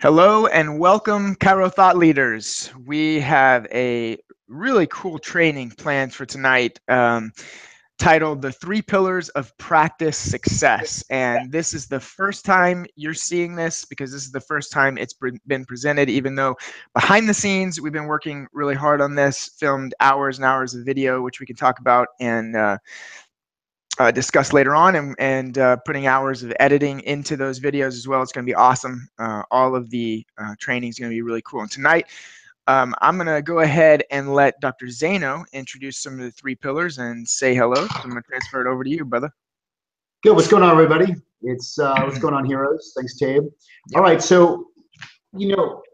Hello and welcome, Chiro Thought Leaders. We have a really cool training planned for tonight titled The Three Pillars of Practice Success. And this is the first time you're seeing this because this is the first time it's been presented, even though behind the scenes we've been working really hard on this, filmed hours and hours of video, which we can talk about and discuss later on, and putting hours of editing into those videos as well. It's going to be awesome. All of the training is going to be really cool. And tonight, I'm going to go ahead and let Dr. Zaino introduce some of the three pillars and say hello. So I'm going to transfer it over to you, brother. Good. What's going on, everybody? It's what's going on, heroes? Thanks, Tabe. Yep. All right. So,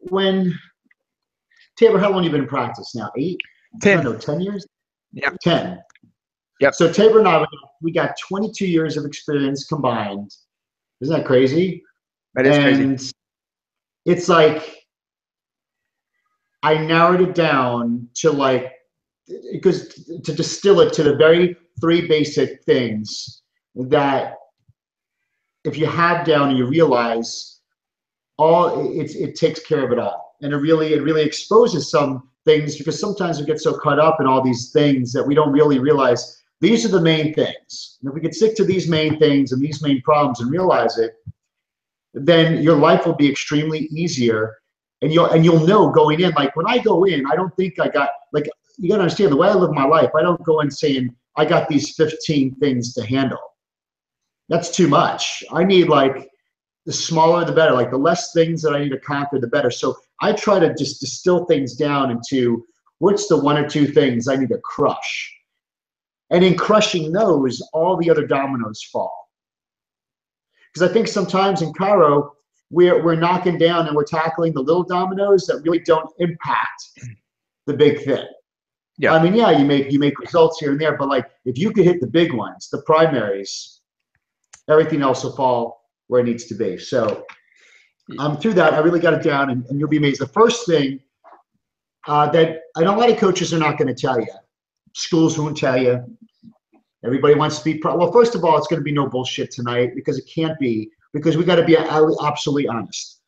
when Tabor, how long have you been in practice now? 8? 10. No, 10 years? Yep. 10. Yep. So Tabor and I, we got 22 years of experience combined. Isn't that crazy? That is crazy. It's like I narrowed it down to because to distill it to the very 3 basic things that if you have down and you realize it takes care of it all. And it really exposes some things, because sometimes we get so caught up in all these things that we don't really realize these are the main things. And if we get stick to these main things and these main problems and realize it, then your life will be extremely easier. And you'll know going in, like when I go in, I don't think I got, like, you gotta understand the way I live my life. I don't go in saying I got these 15 things to handle. That's too much. I need, like, the smaller the better, like the less things that I need to conquer, the better. So I try to just distill things down into what's the 1 or 2 things I need to crush. And in crushing those, all the other dominoes fall. Because I think sometimes in chiro, we're knocking down and we're tackling the little dominoes that really don't impact the big thing. Yeah. I mean, yeah, you make results here and there, but like if you could hit the big ones, the primaries, everything else will fall where it needs to be. So through that, I really got it down, and you'll be amazed. The first thing that I know a lot of coaches are not going to tell you, schools won't tell you. Everybody wants to be well, first of all, it's going to be no bullshit tonight, because it can't be, because we got to be absolutely honest.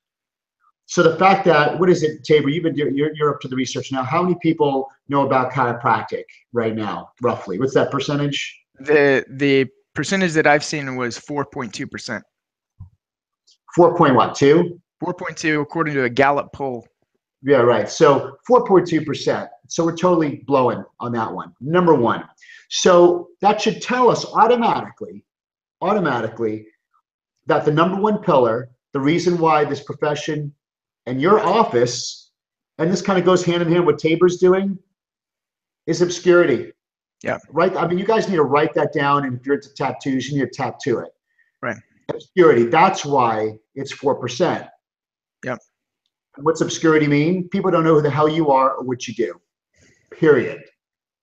So the fact that, what is it, Tabor? You're up to the research now. How many people know about chiropractic right now, roughly? What's that percentage? The percentage that I've seen was 4.2%. 4.2? 4.2, according to a Gallup poll. Yeah, right. So 4.2%. So we're totally blowing on that one. Number 1. So that should tell us automatically that the number 1 pillar, the reason why this profession and your office, and this kind of goes hand in hand with what Tabor's doing, is obscurity. Yeah. Right? I mean, you guys need to write that down, and if you're into tattoos, you need to tattoo it. Right. Obscurity. That's why it's 4%. Yep. What's obscurity mean? People don't know who the hell you are or what you do. Period.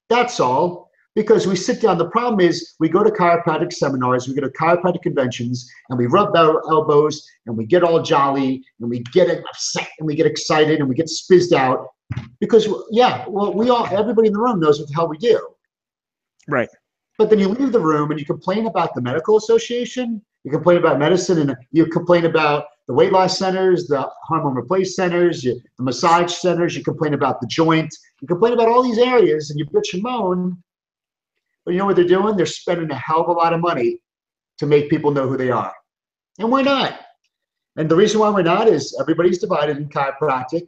That's all. Because we sit down. The problem is we go to chiropractic seminars, we go to chiropractic conventions, and we rub our elbows, and we get all jolly, and we get upset, and we get excited, and we get spizzed out. Because, yeah, well, everybody in the room knows what the hell we do. Right. But then you leave the room and you complain about the medical association, you complain about medicine, and you complain about the weight loss centers, the hormone replace centers, the massage centers, you complain about the joint, you complain about all these areas, and you bitch and moan. But you know what they're doing? They're spending a hell of a lot of money to make people know who they are. And we're not. And the reason why we're not is everybody's divided in chiropractic.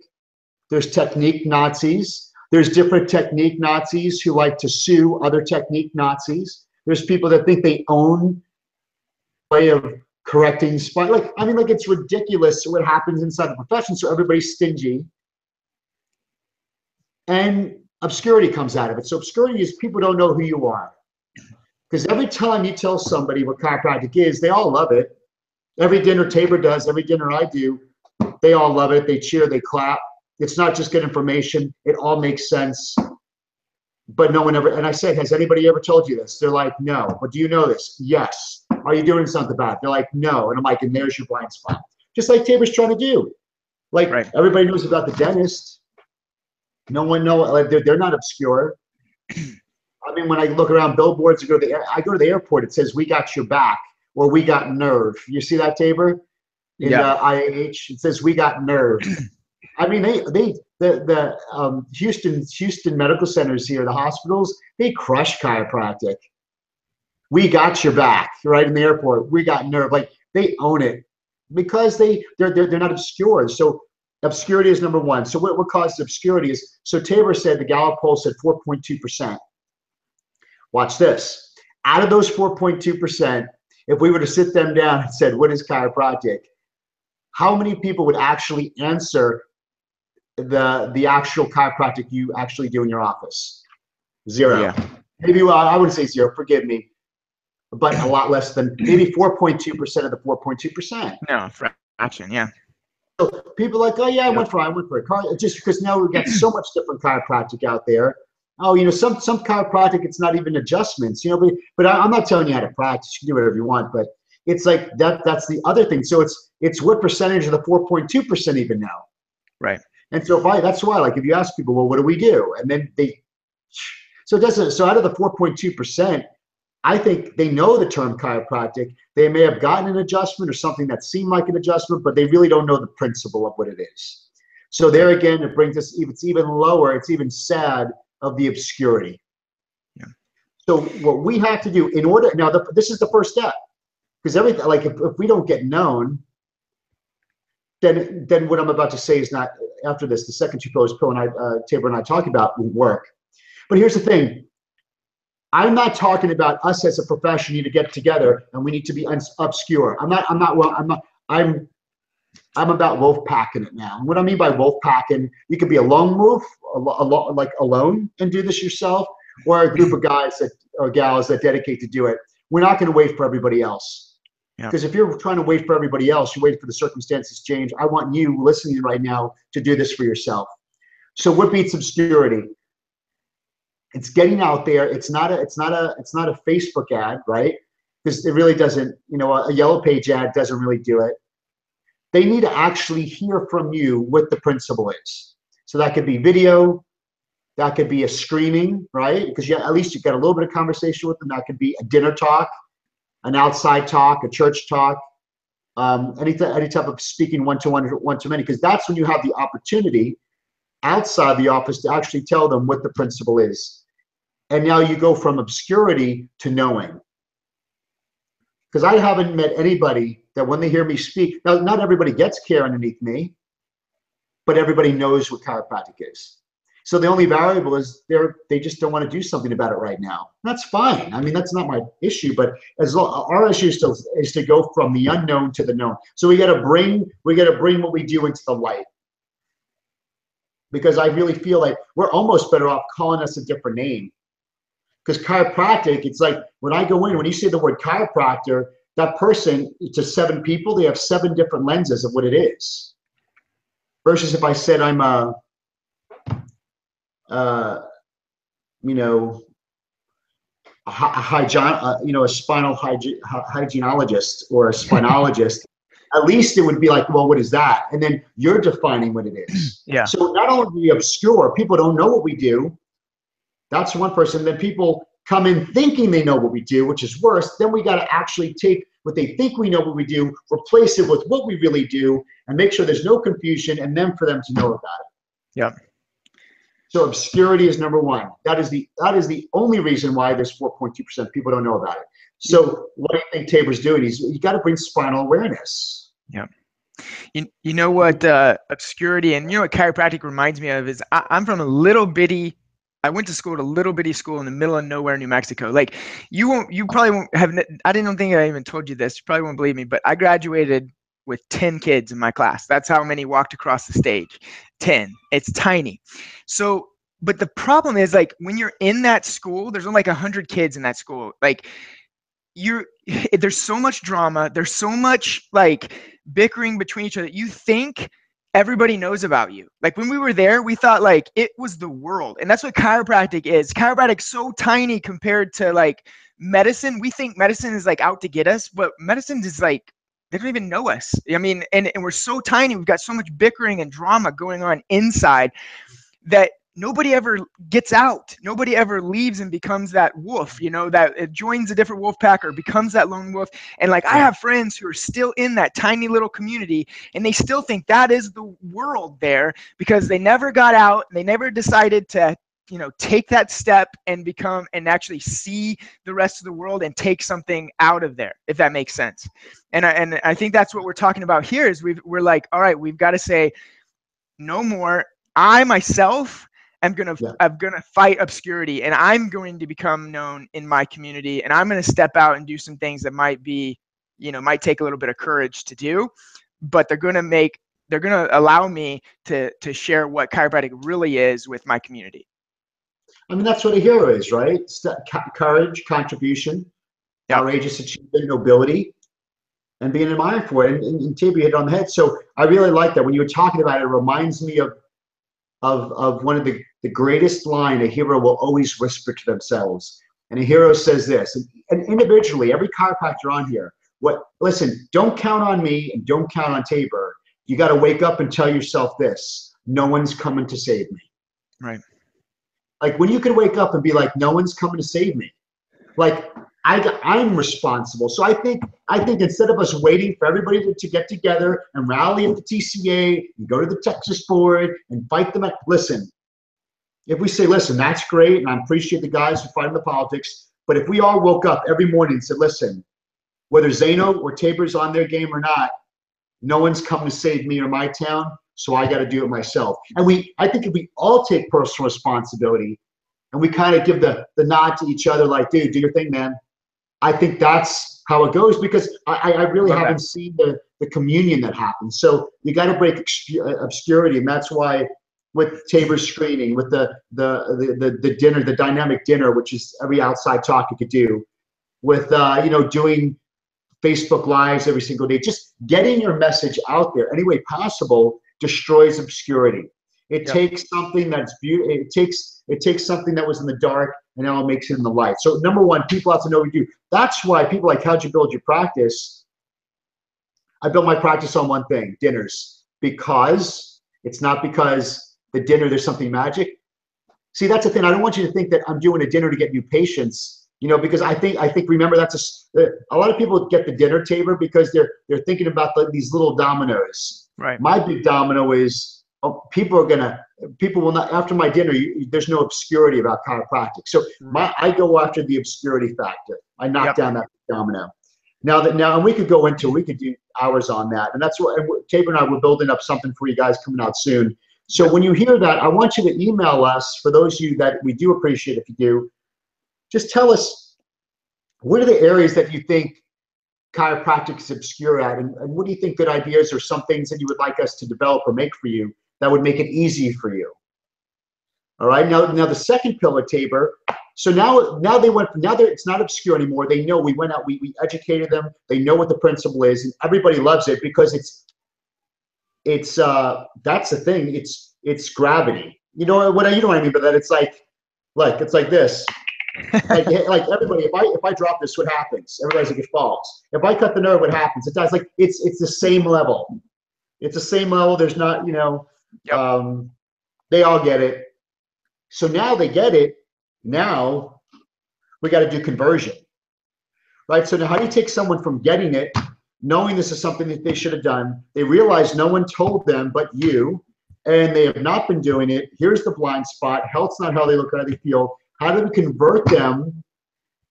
There's technique Nazis. There's different technique Nazis who like to sue other technique Nazis. There's people that think they own a way of correcting spine. Like it's ridiculous what happens inside the profession. So everybody's stingy. And obscurity comes out of it. So obscurity is people don't know who you are. Because every time you tell somebody what chiropractic is, they all love it. Every dinner Tabor does, every dinner I do, they all love it. They cheer, they clap. It's not just good information. It all makes sense. But no one ever, and I said, has anybody ever told you this? They're like, no. But do you know this? Yes. Are you doing something about it? They're like, no. And I'm like, and there's your blind spot. Just like Tabor's trying to do. Like, right. Everybody knows about the dentist. No one knows, like, they're not obscure. I mean, when I look around billboards, I go to the airport, it says, we got your back, or we got nerve. You see that, Tabor? in the Yeah. IAH. It says we got nerve. I mean, the Houston medical centers here, the hospitals, they crush chiropractic. We got your back, right, in the airport. We got nerve. Like, they own it because they're not obscure. So obscurity is number one. So what causes obscurity is, so Tabor said, the Gallup poll said 4.2%. Watch this. Out of those 4.2%, if we were to sit them down and said, what is chiropractic? How many people would actually answer the actual chiropractic you actually do in your office? Zero. Yeah. Maybe, well, I wouldn't say zero, forgive me, but a lot less than maybe 4.2% of the 4.2%. No, fraction. Yeah. So people are like, oh yeah, I went for it. Just because now we've got so much different chiropractic out there. Oh, some chiropractic, it's not even adjustments, but I'm not telling you how to practice. You can do whatever you want, but it's like that's the other thing. So it's what percentage of the 4.2% even know? Right. And so that's why, like, if you ask people, well, what do we do? And then so out of the 4.2%, I think they know the term chiropractic. They may have gotten an adjustment or something that seemed like an adjustment, but they really don't know the principle of what it is. So there again, it brings us, it's even lower, it's even sad of the obscurity. Yeah. So what we have to do in order, now this is the first step, because everything, like, if we don't get known, then what I'm about to say is not, after this, the second two pillars Tabor and I talk about will work. But here's the thing. I'm not talking about us as a profession need to get together and we need to be obscure. I'm about wolf packing it now. And what I mean by wolf packing, you could be a lone wolf, like alone and do this yourself, or a group of guys or gals that dedicate to do it. We're not going to wait for everybody else. Because if you're trying to wait for everybody else, you're waiting for the circumstances to change. I want you listening right now to do this for yourself. So what beats obscurity? It's getting out there. It's not a Facebook ad, right? Because it really doesn't, a yellow page ad doesn't really do it. They need to actually hear from you what the principle is. So that could be video, that could be a screening, right? Because at least you got a little bit of conversation with them. That could be a dinner talk, an outside talk, a church talk, any type of speaking one-to-one, one-to-many, because that's when you have the opportunity outside the office to actually tell them what the principle is. And now you go from obscurity to knowing. Because I haven't met anybody that when they hear me speak, now not everybody gets care underneath me, but everybody knows what chiropractic is. So the only variable is they just don't want to do something about it right now. That's fine. I mean, that's not my issue, but our issue is to go from the unknown to the known. So we got to bring what we do into the light. Because I really feel like we're almost better off calling us a different name. Because chiropractic, it's like when I go in, when you say the word chiropractor, that person, to 7 people, they have 7 different lenses of what it is. Versus if I said I'm a spinal hygienologist or a spinologist, at least it would be like, well, what is that? And then you're defining what it is. Yeah. So not only are we obscure, people don't know what we do. That's one person. Then people come in thinking they know what we do, which is worse. Then we got to actually take what they think we know what we do, replace it with what we really do, and make sure there's no confusion, and then for them to know about it. Yeah. So obscurity is number one. That is the only reason why there's 4.2% people don't know about it. So what do you think Tabor's doing? You got to bring spinal awareness. Yeah. You know what obscurity and what chiropractic reminds me of is I'm from I went to school at a little bitty school in the middle of nowhere, New Mexico. Like you probably won't have, I didn't think I even told you this. You probably won't believe me, but I graduated with 10 kids in my class. That's how many walked across the stage. 10. It's tiny. So, but the problem is, like, when you're in that school, there's only like 100 kids in that school. Like there's so much drama. There's so much like bickering between each other. You think everybody knows about you. Like when we were there, we thought like it was the world. And that's what chiropractic is. Chiropractic's so tiny compared to like medicine. We think medicine is like out to get us, but medicine is like, they don't even know us. I mean, and we're so tiny. We've got so much bickering and drama going on inside that nobody ever gets out. Nobody ever leaves and becomes that wolf, that it joins a different wolf pack or becomes that lone wolf. And like, I have friends who are still in that tiny little community, and they still think that is the world there because they never got out. They never decided to, take that step and become and actually see the rest of the world and take something out of there, if that makes sense. And I think that's what we're talking about here is we're like, all right, we've got to say no more. I myself I'm gonna fight obscurity, and I'm going to become known in my community, and I'm gonna step out and do some things that might take a little bit of courage to do, but they're gonna allow me to share what chiropractic really is with my community. I mean, that's what a hero is, right? Courage, contribution, outrageous achievement, nobility, and being admired for it. And Tabor hit on the head. So I really like that. When you were talking about it, it reminds me of one of the greatest line a hero will always whisper to themselves. And a hero says this, and individually, every chiropractor on here, listen, don't count on me and don't count on Tabor. You got to wake up and tell yourself this: no one's coming to save me. Right. Like when you can wake up and be like, no one's coming to save me. Like I'm responsible. So I think instead of us waiting for everybody to get together and rally at the TCA and go to the Texas board and fight them, listen, if we say, listen, that's great, and I appreciate the guys who fight in the politics, but if we all woke up every morning and said, listen, whether Zaino or Tabor's on their game or not, no one's coming to save me or my town, so I got to do it myself. And I think if we all take personal responsibility and we kind of give the nod to each other, like, dude, do your thing, man. I think that's how it goes, because I really haven't seen the communion that happens. So you got to break obscurity, and that's why with Tabor's screening, with the dinner, the dynamic dinner, which is every outside talk you could do, with doing Facebook Lives every single day, just getting your message out there any way possible destroys obscurity. It takes something that's beautiful. It takes something that was in the dark and now it makes it in the light. So number one, people have to know what we do. That's why people like, how'd you build your practice? I built my practice on one thing: dinners. Because it's not because the dinner there's something magic. See, that's the thing. I don't want you to think that I'm doing a dinner to get new patients. Because I think remember, that's a lot of people get the dinner, Tabor, because they're thinking about these little dominoes. Right. My big domino is, people will not, after my dinner, there's no obscurity about chiropractic. So I go after the obscurity factor. I knock down that domino. Now, and we could do hours on that. And that's what Tabor and I, we're building up something for you guys coming out soon. So when you hear that, I want you to email us. For those of you that we do appreciate, if you do, just tell us, what are the areas that you think chiropractic is obscure at, and what do you think good ideas or some things that you would like us to develop or make for you that would make it easy for you? All right. Now the second pillar, Tabor. So now it's not obscure anymore. They know we went out, we educated them. They know what the principle is, and everybody loves it because it's that's the thing. It's gravity. You know what I mean by that? It's like this. like everybody, if I drop this, what happens? Everybody's like, it falls. If I cut the nerve, what happens? It does. Like it's the same level. It's the same level. There's not, they all get it. So now they get it. Now we got to do conversion, right? So now, how do you take someone from getting it, knowing this is something that they should have done? They realize no one told them but you, and they have not been doing it. Here's the blind spot. Health's not how they look, how they feel. How do we convert them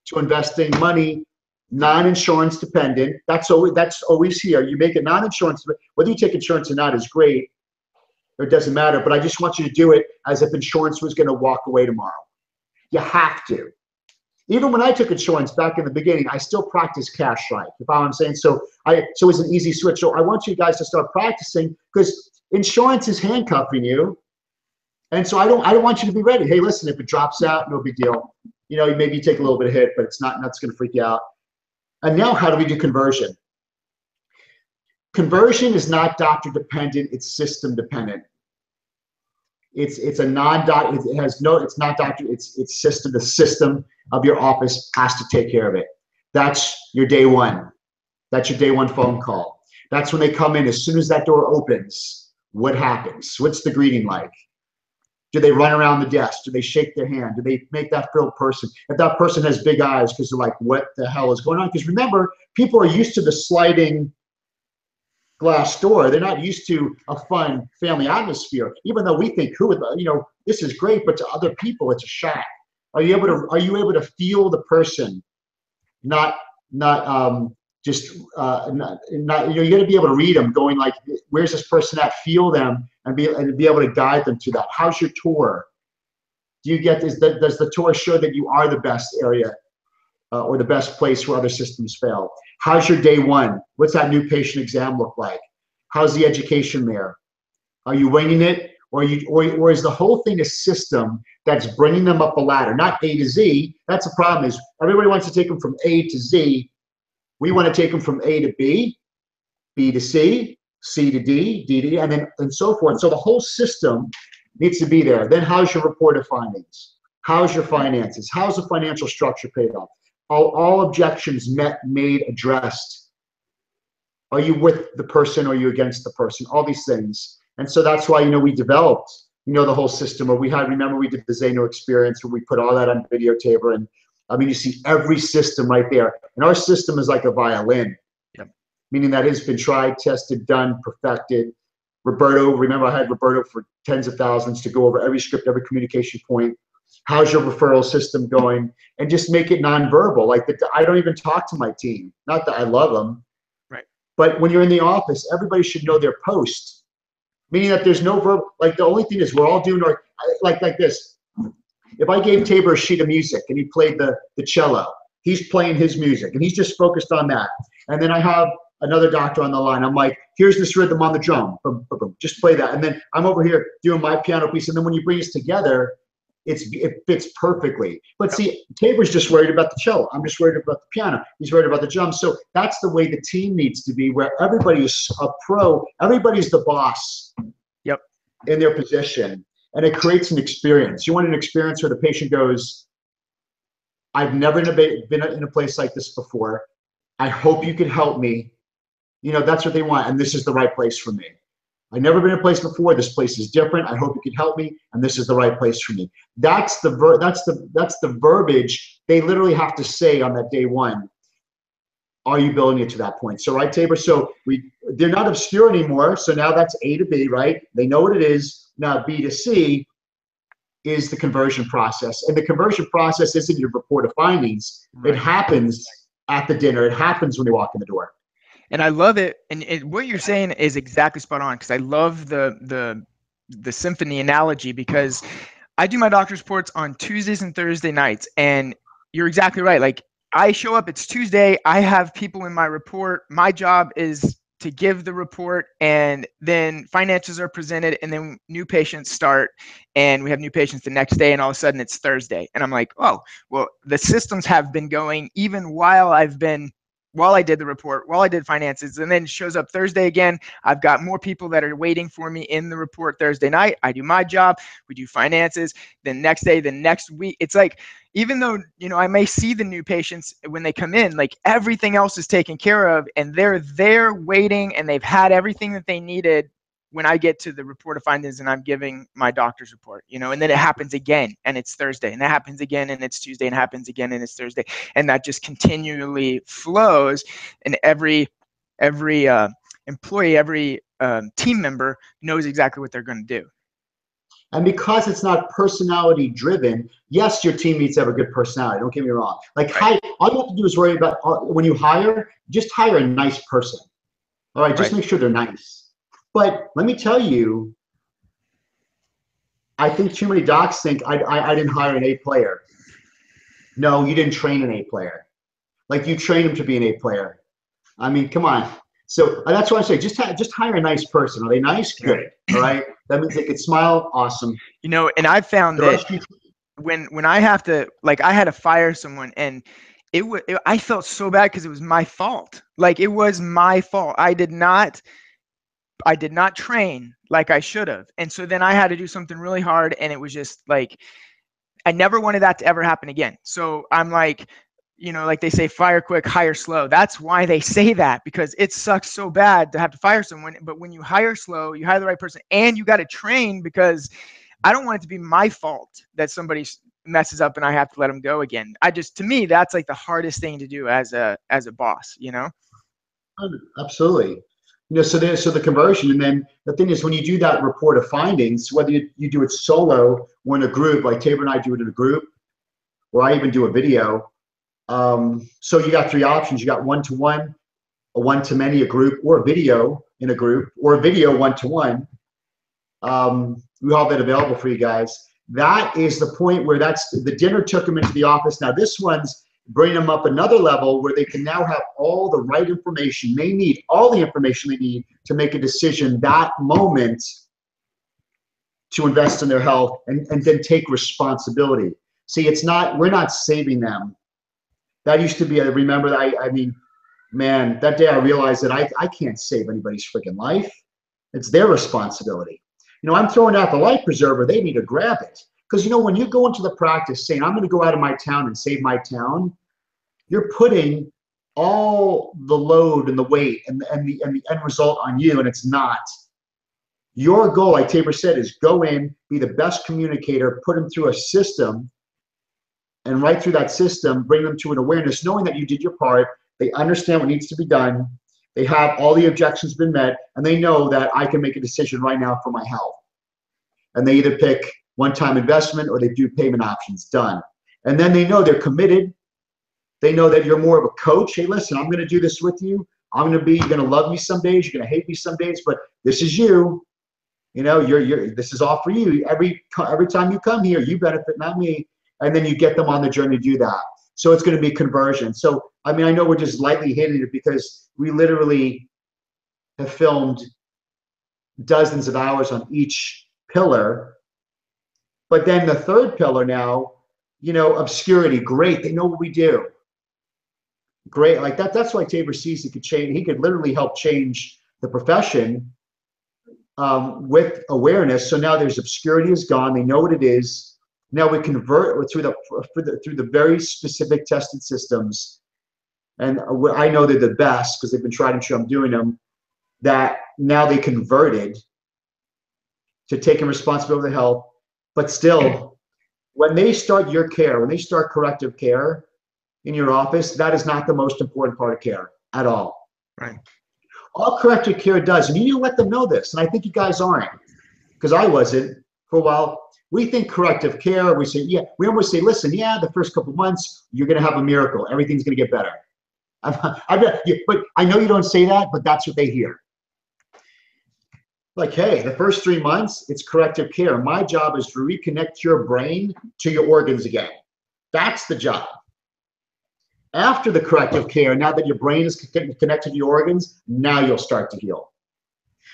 to investing money, non-insurance dependent? That's always here. You make it non-insurance, whether you take insurance or not is great. It doesn't matter, but I just want you to do it as if insurance was going to walk away tomorrow. You have to. Even when I took insurance back in the beginning, I still practice cash right. You follow what I'm saying? So it's an easy switch. So I want you guys to start practicing, because insurance is handcuffing you. And so I don't want you to be ready. Hey, listen, if it drops out, no big deal. Maybe you take a little bit of hit, but it's not going to freak you out. And now, how do we do conversion? Conversion is not doctor dependent, it's system dependent. It's a non-doctor, it's not doctor, it's system. The system of your office has to take care of it. That's your day one. That's your day one phone call. That's when they come in. As soon as that door opens, what happens? What's the greeting like? Do they run around the desk? Do they shake their hand? Do they make that feel person? If that person has big eyes because they're like, what the hell is going on? Because remember, people are used to the sliding glass door. They're not used to a fun family atmosphere, even though we think, this is great, but to other people, it's a shock. Are you able to feel the person? Not just not you got to be able to read them, going like, where's this person at? Feel them and be able to guide them to that. How's your tour? Do you get this? Does the tour show that you are the best area or the best place where other systems fail? How's your day one? What's that new patient exam look like? How's the education there? Are you winging it, or is the whole thing a system that's bringing them up a ladder, not A to Z? That's the problem, is everybody wants to take them from A to Z. We want to take them from A to B, B to C, C to D, D to E, and so forth. So the whole system needs to be there. Then how's your report of findings? How's your finances? How's the financial structure paid off? All objections met, made, addressed. Are you with the person or are you against the person? All these things. And so that's why, we developed, the whole system. Or remember we did the Zaino experience where we put all that on videotape, and you see every system right there. And our system is like a violin, meaning that it's been tried, tested, done, perfected. Roberto, remember I had Roberto for tens of thousands to go over every script, every communication point. How's your referral system going? And just make it nonverbal. Like I don't even talk to my team. Not that I love them, right? But when you're in the office, everybody should know their post. Meaning that there's no verbal. Like the only thing is we're all doing like this. If I gave Tabor a sheet of music and he played the cello, he's playing his music and he's just focused on that. And then I have another doctor on the line. I'm like, here's this rhythm on the drum. Boom, boom, boom. Just play that. And then I'm over here doing my piano piece. And then when you bring us together, it fits perfectly. But see, Tabor's just worried about the cello. I'm just worried about the piano. He's worried about the drum. So that's the way the team needs to be, where everybody is a pro. Everybody's the boss. Yep. In their position. And it creates an experience. You want an experience where the patient goes, I've never been in a place like this before. I hope you can help me. That's what they want. And this is the right place for me. I've never been in a place before. This place is different. I hope you can help me. And this is the right place for me. That's the verbiage they literally have to say on that day one. Are you building it to that point? So, right, Tabor? So they're not obscure anymore. So now that's A to B, right? They know what it is. Now B to C is the conversion process. And the conversion process isn't your report of findings. Right. It happens at the dinner. It happens when you walk in the door. And I love it. And what you're saying is exactly spot on, because I love the symphony analogy, because I do my doctor's reports on Tuesdays and Thursday nights. And you're exactly right. Like I show up, it's Tuesday. I have people in my report. My job is to give the report, and then finances are presented, and then new patients start, and we have new patients the next day, and all of a sudden it's Thursday. And I'm like, oh, well, the systems have been going even while I did the report, while I did finances, and then it shows up Thursday again. I've got more people that are waiting for me in the report Thursday night. I do my job. We do finances. Then next day, the next week, it's like, even though, I may see the new patients when they come in, like everything else is taken care of, and they're there waiting, and they've had everything that they needed when I get to the report of findings and I'm giving my doctor's report, and then it happens again and it's Thursday, and that happens again and it's Tuesday, and happens again and it's Thursday. And that just continually flows, and every employee, every team member knows exactly what they're going to do. And because it's not personality driven, yes, your team needs to have a good personality. Don't get me wrong. Like, all you have to do is worry about when you hire, just hire a nice person. All right, just make sure they're nice. But let me tell you, I think too many docs think I didn't hire an A player. No, you didn't train an A player. Like, you train them to be an A player. I mean, come on. So that's why I say just hire a nice person. Are they nice? Good. All right. That means they could smile. Awesome. And I've found that when I have to, like, I had to fire someone, and I felt so bad because it was my fault. Like, it was my fault. I did not train like I should have. And so then I had to do something really hard, and it was just like, I never wanted that to ever happen again. So I'm like, like they say, fire quick, hire slow. That's why they say that, because it sucks so bad to have to fire someone. But when you hire slow, you hire the right person, and you got to train, because I don't want it to be my fault that somebody messes up and I have to let them go again. To me, that's like the hardest thing to do as a boss, you know? Absolutely. So the conversion, and then the thing is, when you do that report of findings, whether you do it solo or in a group, like Tabor and I do it in a group, or I even do a video. So you got 3 options. You got one-to-one, a one-to-many, a group, or a video in a group, or a video one-to-one. We have that available for you guys. That is the point where the dinner took them into the office. Now this one's bring them up another level where they can now have all the right information they need, all the information they need to make a decision that moment to invest in their health and then take responsibility. See, we're not saving them. That used to be, I remember, I mean, man, that day I realized that I can't save anybody's freaking life. It's their responsibility. I'm throwing out the life preserver. They need to grab it. Because, when you go into the practice saying, I'm going to go out of my town and save my town, you're putting all the load and the weight and the end result on you, and it's not. Your goal, like Tabor said, is go in, be the best communicator, put them through a system, and right through that system, bring them to an awareness, knowing that you did your part. They understand what needs to be done. They have all the objections been met, and they know that I can make a decision right now for my health. And they either pick one-time investment or they do payment options. Done. And then they know they're committed. They know that you're more of a coach. Hey, listen, I'm going to do this with you. You're going to love me some days. You're going to hate me some days, but this is you. This is all for you. Every time you come here, you benefit, not me. And then you get them on the journey to do that. So it's going to be conversion. So, I know we're just lightly hitting it because we literally have filmed dozens of hours on each pillar. But then the third pillar now, obscurity, great. They know what we do. Great. Like that's why Tabor sees he could change. He could literally help change the profession with awareness. So now there's obscurity is gone. They know what it is. Now we convert through the very specific tested systems, and I know they're the best because they've been tried and true. I'm doing them. That now they converted to taking responsibility for the health, but still, when they start your care, when they start corrective care in your office, that is not the most important part of care at all. Right. All corrective care does, and you need to let them know this, and I think you guys aren't, because I wasn't for a while. We think corrective care, we say, yeah, we almost say, listen, yeah, the first couple months, you're going to have a miracle. Everything's going to get better. But I know you don't say that, but that's what they hear. Like, hey, the first 3 months, it's corrective care. My job is to reconnect your brain to your organs again. That's the job. After the corrective care, now that your brain is connected to your organs, now you'll start to heal.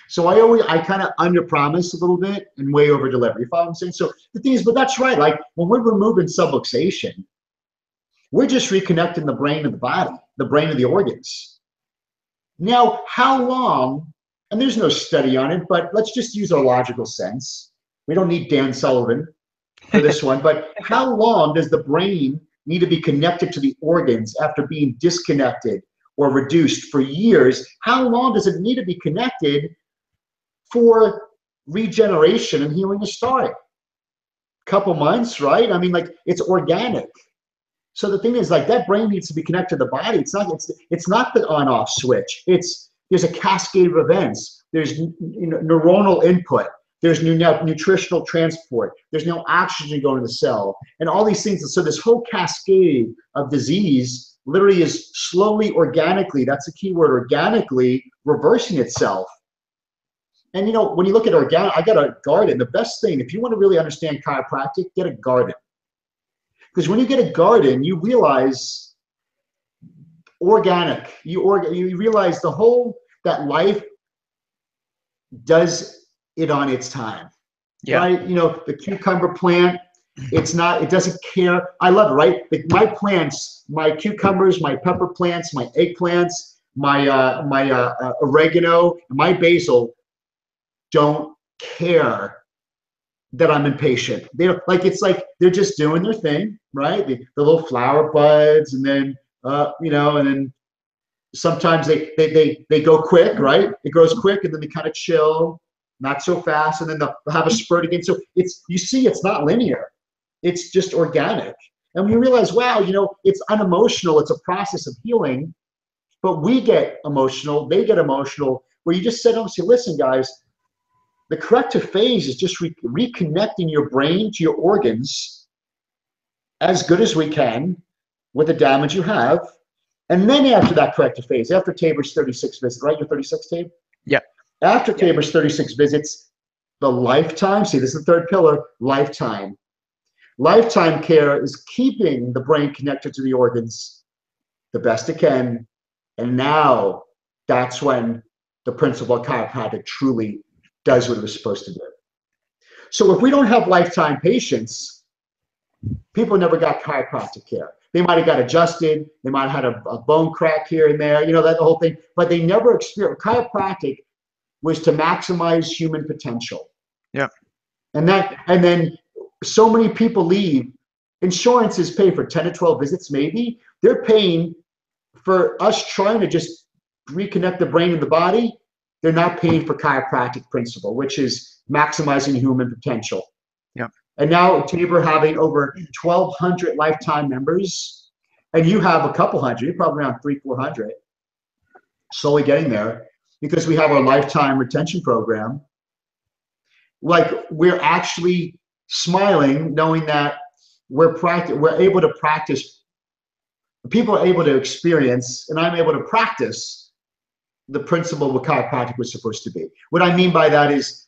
So I kind of under promise a little bit and way over deliver. You follow what I'm saying? So the thing is, but that's right. Like when we're removing subluxation, we're just reconnecting the brain and the body, the brain and the organs. Now, how long, and there's no study on it, but let's just use our logical sense. We don't need Dan Sullivan for this one, but how long does the brain need to be connected to the organs after being disconnected or reduced for years? How long does it need to be connected for regeneration and healing to start? Couple months, right? Like it's organic. So the thing is, like, that brain needs to be connected to the body. It's not the on-off switch. There's a cascade of events. There's neuronal input. There's nutritional transport. There's no oxygen going to the cell, and all these things. So this whole cascade of disease literally is slowly, organically, that's the key word, organically reversing itself. And when you look at organic, I got a garden. The best thing, if you want to really understand chiropractic, get a garden. Because when you get a garden, you realize organic. You realize that life does it on its time. Yeah. Right? The cucumber plant, it doesn't care. I love it, right? Like my plants, my cucumbers, my pepper plants, my eggplants, my oregano, my basil don't care that I'm impatient. It's like they're just doing their thing, right? The little flower buds, and then and then sometimes they go quick, right? It grows quick, and then they kind of chill, not so fast, and then they'll have a spurt again. So you see, it's not linear. It's just organic. And when you realize, wow, it's unemotional. It's a process of healing, but we get emotional. They get emotional, where you just sit down and say, listen, guys, the corrective phase is just reconnecting your brain to your organs as good as we can with the damage you have. And then after that corrective phase, after Tabor's 36 visits, right? You're 36, Tabor? Yeah. After Tabor's 36 visits, the lifetime, see, this is the third pillar, lifetime. Lifetime care is keeping the brain connected to the organs the best it can. And now that's when the principle of chiropractic truly does what it was supposed to do. So if we don't have lifetime patients, people never got chiropractic care. They might have got adjusted. They might have had a bone crack here and there, that the whole thing, but they never experienced. Chiropractic was to maximize human potential. Yeah. And then so many people leave. Insurances pay for 10 to 12 visits, maybe. They're paying for us trying to just reconnect the brain and the body. They're not paying for chiropractic principle, which is maximizing human potential. Yeah. And now Tabor having over 1,200 lifetime members, and you have a couple hundred, you're probably around 300-400, slowly getting there, because we have our lifetime retention program. Like, we're actually smiling knowing that we're able to practice, people are able to experience, and I'm able to practice the principle of what chiropractic was supposed to be. What I mean by that is,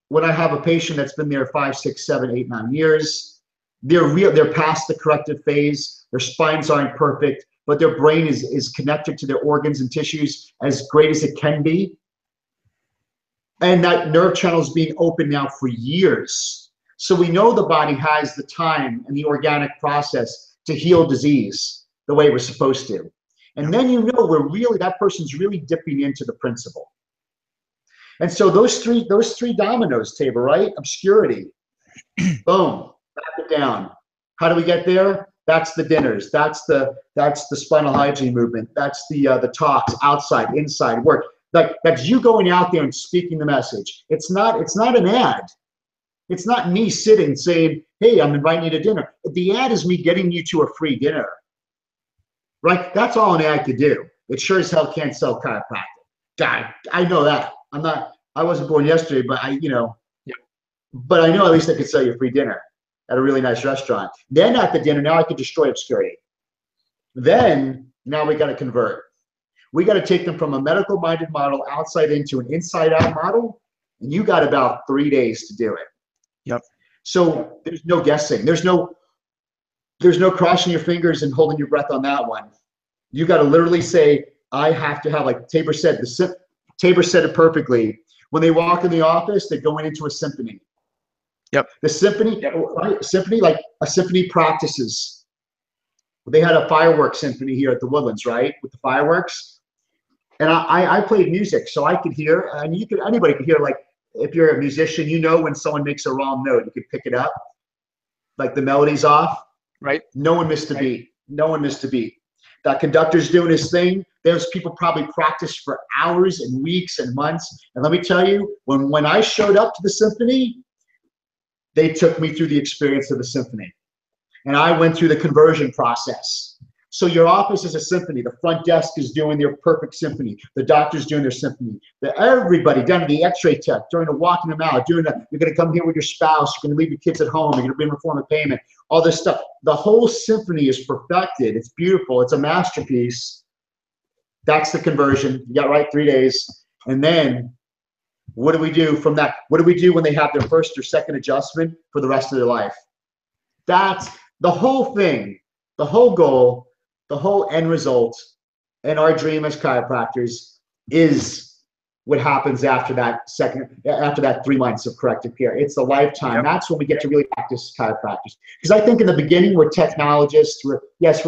when I have a patient that's been there 5, 6, 7, 8, 9 years, they're past the corrective phase, their spines aren't perfect, but their brain is connected to their organs and tissues as great as it can be. And that nerve channel is being open now for years. So we know the body has the time and the organic process to heal disease the way we're supposed to. And then that person's really dipping into the principle. And so those three dominoes, Tabor, right? Obscurity, boom, back it down. How do we get there? That's the dinners. That's the spinal hygiene movement. That's the talks, outside, inside work. That's you going out there and speaking the message. It's not an ad. It's not me sitting saying, hey, I'm inviting you to dinner. The ad is me getting you to a free dinner, right? That's all an ad could do. It sure as hell can't sell chiropractic. God, I know that. I wasn't born yesterday, but but I know at least I could sell you a free dinner at a really nice restaurant. Then at the dinner, now I could destroy obscurity. Then now we got to convert. We got to take them from a medical minded model outside into an inside out model. And you got about 3 days to do it. Yep. So there's no guessing. There's no crossing your fingers and holding your breath on that one. You got to literally say, I have to have, like Tabor said, Tabor said it perfectly. When they walk in the office, they're going into a symphony. Yep. The symphony, right? Symphony, like a symphony practices. They had a fireworks symphony here at the Woodlands, right? With the fireworks. And I played music, so I could hear, and anybody could hear, like, if you're a musician, when someone makes a wrong note, you could pick it up. Like the melody's off. Right. No one missed a beat. No one missed a beat. That conductor's doing his thing. Those people probably practiced for hours and weeks and months. And let me tell you, when I showed up to the symphony, they took me through the experience of the symphony. And I went through the conversion process. So your office is a symphony. The front desk is doing their perfect symphony. The doctor's doing their symphony. Everybody down to the x-ray tech, during the walking them out, you're going to come here with your spouse, you're going to leave your kids at home, you're going to bring a form of payment, all this stuff. The whole symphony is perfected. It's beautiful. It's a masterpiece. That's the conversion. You got right 3 days. And then what do we do from that? What do we do when they have their first or second adjustment for the rest of their life? That's the whole thing, the whole goal, the whole end result, and our dream as chiropractors is what happens after that 3 months of corrective care. It's the lifetime. Yep. That's when we get to really practice chiropractors. Because I think in the beginning we're technologists. We're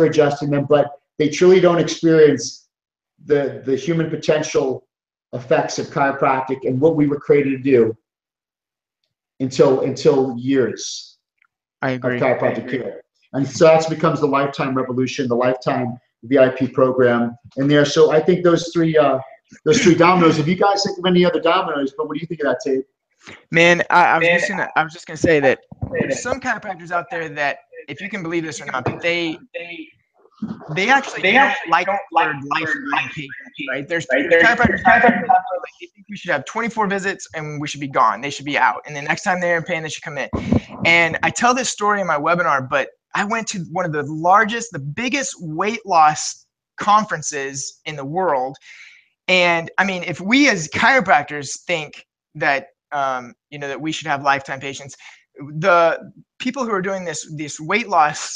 adjusting them, but they truly don't experience the human potential effects of chiropractic and what we were created to do until years of chiropractic care. And so that becomes the lifetime revolution, the lifetime VIP program in there. So I think those three dominoes. If you guys think of any other dominoes, but what do you think of that, Tate? Man, I was just gonna say that there's some chiropractors out there that, if you can believe this or not, but they actually don't like the word lifetime patient, right? There's chiropractors out there that like, they think we should have 24 visits and we should be gone. They should be out, and the next time they're in pain, they should come in. And I tell this story in my webinar, but I went to one of the biggest weight loss conferences in the world. And I mean, if we as chiropractors think that that we should have lifetime patients, the people who are doing this weight loss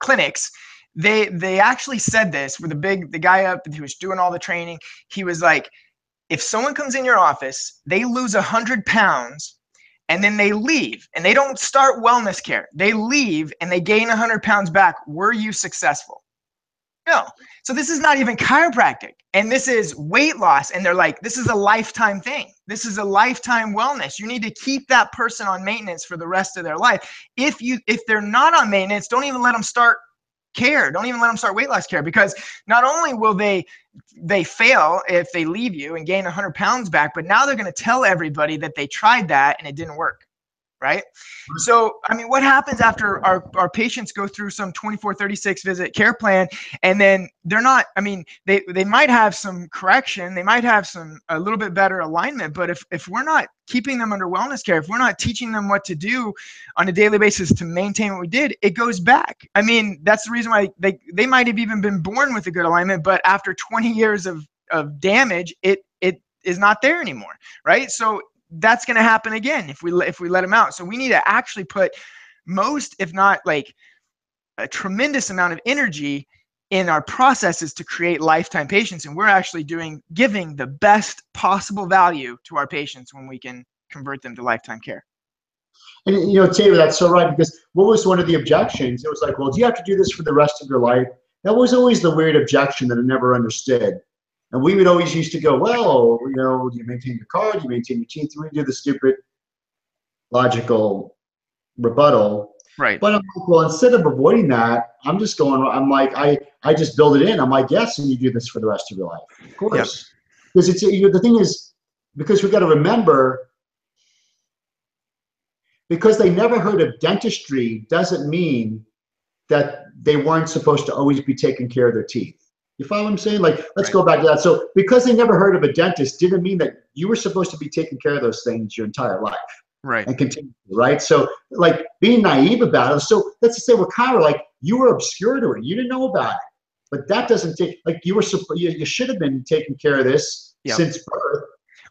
clinics, they actually said this with the guy up who was doing all the training. He was like, if someone comes in your office, they lose 100 pounds and then they leave and they don't start wellness care, they leave and they gain 100 pounds back, were you successful? No. So this is not even chiropractic, and this is weight loss. And they're like, this is a lifetime thing. This is a lifetime wellness. You need to keep that person on maintenance for the rest of their life. If they're not on maintenance, don't even let them start care. Don't even let them start weight loss care, because not only will they fail if they leave you and gain 100 pounds back, but now they're going to tell everybody that they tried that and it didn't work. Right? So, I mean, what happens after our patients go through some 24, 36 visit care plan, and then they're not, I mean, they might have some correction, they might have a little bit better alignment, but if we're not keeping them under wellness care, if we're not teaching them what to do on a daily basis to maintain what we did, it goes back. I mean, that's the reason why they might have even been born with a good alignment, but after 20 years of damage, it is not there anymore. Right? So that's going to happen again if we let them out. So we need to actually put most, if not like a tremendous amount of energy in our processes to create lifetime patients. And we're actually giving the best possible value to our patients when we can convert them to lifetime care. And Taylor, that's so right, because what was one of the objections? It was like, well, do you have to do this for the rest of your life? That was always the weird objection that I never understood. And we would always used to go, well, do you maintain your car? Do you maintain your teeth? We do the stupid logical rebuttal. Right. But I'm like, well, instead of avoiding that, I'm like, I just build it in. I'm like, yes, and you do this for the rest of your life. Of course. Because the thing is, because we've got to remember, because they never heard of dentistry doesn't mean that they weren't supposed to always be taking care of their teeth. You follow what I'm saying? Like, let's go back to that. So because they never heard of a dentist didn't mean that you were supposed to be taking care of those things your entire life. Right. And continue, right? So like being naive about it. So let's just say with Kyra, like you were obscure to it. You didn't know about it. But that doesn't take, like you should have been taking care of this since birth.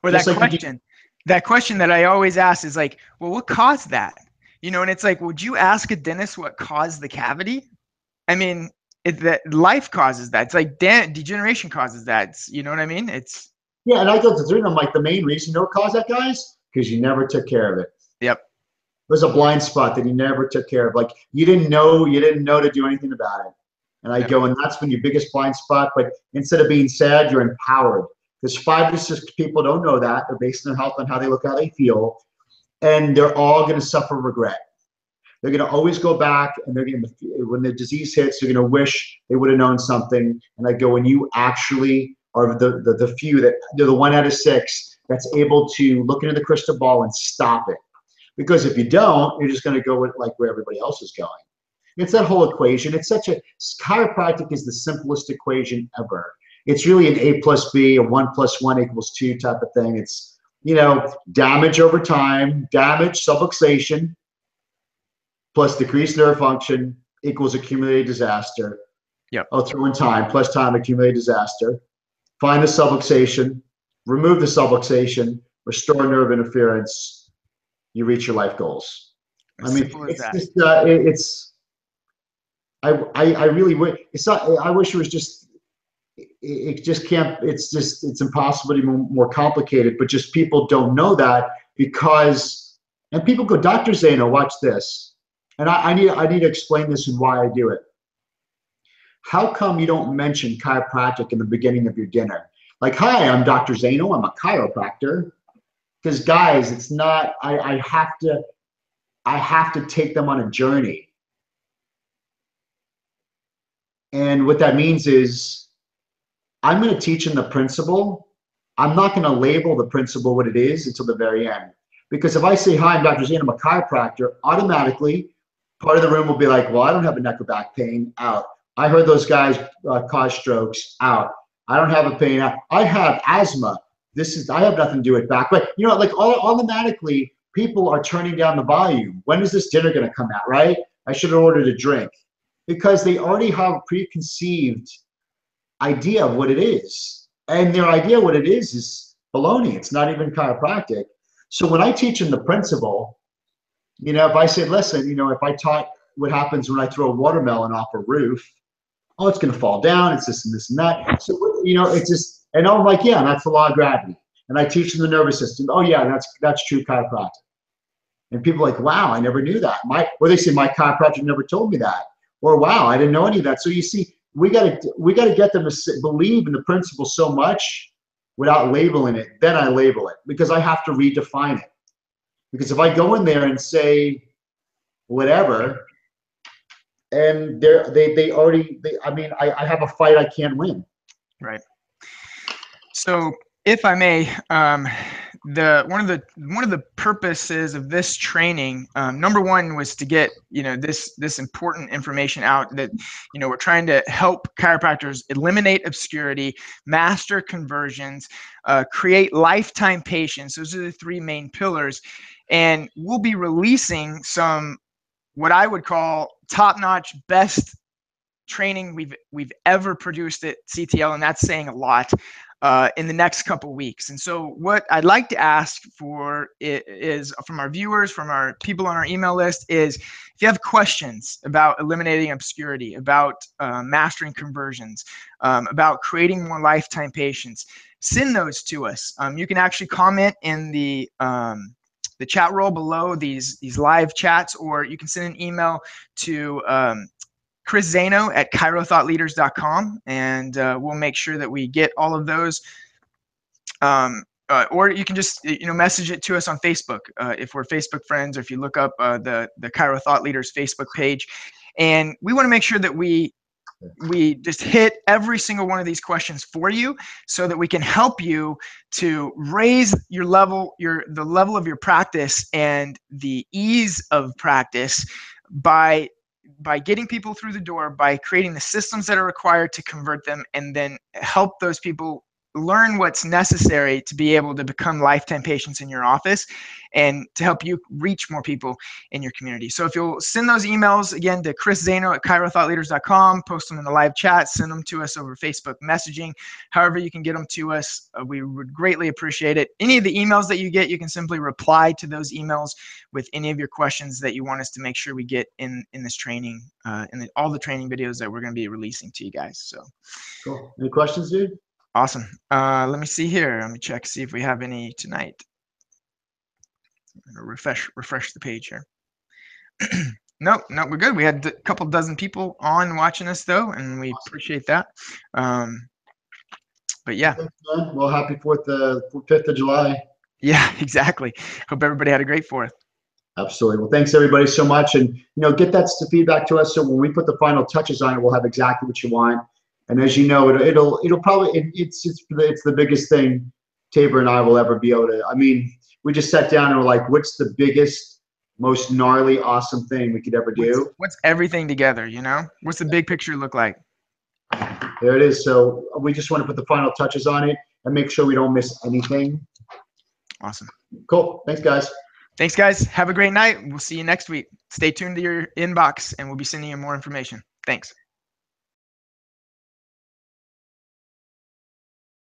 Or that question that I always ask is like, well, what caused that? And it's like, would you ask a dentist what caused the cavity? I mean, that life causes that. It's like degeneration causes that. You know what I mean? It's and I go through them like the main reason what caused that, guys, because you never took care of it. Yep. There's a blind spot that you never took care of. Like you didn't know to do anything about it. And I go, and that's been your biggest blind spot. But instead of being sad, you're empowered. Because 5 to 6 people don't know that. They're basing their health on how they look, how they feel, and they're all going to suffer regret. They're going to always go back, and they're going to, when the disease hits, they're going to wish they would have known something. And I go, when you actually are the few that they're the 1 out of 6 that's able to look into the crystal ball and stop it. Because if you don't, you're just going to go with like where everybody else is going. It's that whole equation. Chiropractic is the simplest equation ever. It's really an A plus B, a 1 + 1 = 2 type of thing. It's, damage over time, damage, subluxation, plus decreased nerve function equals accumulated disaster. Yep. I'll throw in time, plus time, accumulated disaster. Find the subluxation, remove the subluxation, restore nerve interference, you reach your life goals. I mean, it's I really wish it's not. I wish it was just. It just can't. It's impossible to be more complicated. But just people don't know that because, and people go, Dr. Zaino, watch this. And I need to explain this and why I do it. How come you don't mention chiropractic in the beginning of your dinner? Like, hi, I'm Dr. Zaino. I'm a chiropractor. Because guys, it's not. I have to take them on a journey. And what that means is I'm going to teach them the principle, I'm not going to label the principle what it is until the very end. Because if I say, hi, I'm Dr. Zaino, I'm a chiropractor, automatically part of the room will be like, well, I don't have a neck or back pain, out. I heard those guys cause strokes, out. I don't have a pain, out. I have asthma. I have nothing to do with back. But, you know, like automatically, people are turning down the volume. When is this dinner going to come out, right? I should have ordered a drink. Because they already have a preconceived idea of what it is. And their idea of what it is baloney. It's not even chiropractic. So when I teach them the principle, you know, if I said, listen, you know, if I taught what happens when I throw a watermelon off a roof, oh, it's going to fall down. It's this and this and that. So, you know, it's just, and I'm like, yeah, that's the law of gravity. And I teach them the nervous system. Oh, yeah, that's true chiropractic. And people are like, wow, I never knew that. Or they say, my chiropractor never told me that. Or, wow, I didn't know any of that. So you see, we got to get them to believe in the principle so much without labeling it. Then I label it because I have to redefine it. Because if I go in there and say whatever, and I have a fight I can't win. Right. So if I may, one of the purposes of this training, number one, was to get, you know, this important information out that, you know, we're trying to help chiropractors eliminate obscurity, master conversions, create lifetime patients. Those are the three main pillars, and we'll be releasing some what I would call top-notch, best training we've ever produced at CTL, and that's saying a lot, in the next couple weeks. And so what I'd like to ask for is from our viewers, from our people on our email list, is if you have questions about eliminating obscurity, about mastering conversions, about creating more lifetime patients, send those to us. You can actually comment in the chat roll below these live chats, or you can send an email to Chris Zaino at chirothoughtleaders.com, and we'll make sure that we get all of those. Or you can just, you know, message it to us on Facebook if we're Facebook friends, or if you look up the Chiro Thought Leaders Facebook page. And we want to make sure that we just hit every single one of these questions for you, so that we can help you to raise your level, the level of your practice and the ease of practice by getting people through the door, by creating the systems that are required to convert them, and then help those people learn what's necessary to be able to become lifetime patients in your office, and to help you reach more people in your community. So if you'll send those emails again to Chris Zaino at chirothoughtleaders.com, post them in the live chat, send them to us over Facebook messaging, however you can get them to us, we would greatly appreciate it. Any of the emails that you get, you can simply reply to those emails with any of your questions that you want us to make sure we get in this training, in all the training videos that we're going to be releasing to you guys. So cool. Any questions, dude? Awesome. Let me see here. Let me check, see if we have any tonight. I'm gonna refresh the page here. Nope, we're good. We had a couple dozen people on watching us though, and we appreciate that. But yeah. Well, happy 5th of July. Yeah, exactly. Hope everybody had a great 4th. Absolutely. Well, thanks everybody so much, and you know, get that feedback to us, so when we put the final touches on it, we'll have exactly what you want. And as you know, it'll probably it's the biggest thing Tabor and I will ever be able to. I mean, we just sat down and we're like, what's the biggest, most gnarly, awesome thing we could ever do? What's everything together? You know, what's the big picture look like? There it is. So we just want to put the final touches on it and make sure we don't miss anything. Awesome. Cool. Thanks, guys. Thanks, guys. Have a great night. We'll see you next week. Stay tuned to your inbox, and we'll be sending you more information. Thanks.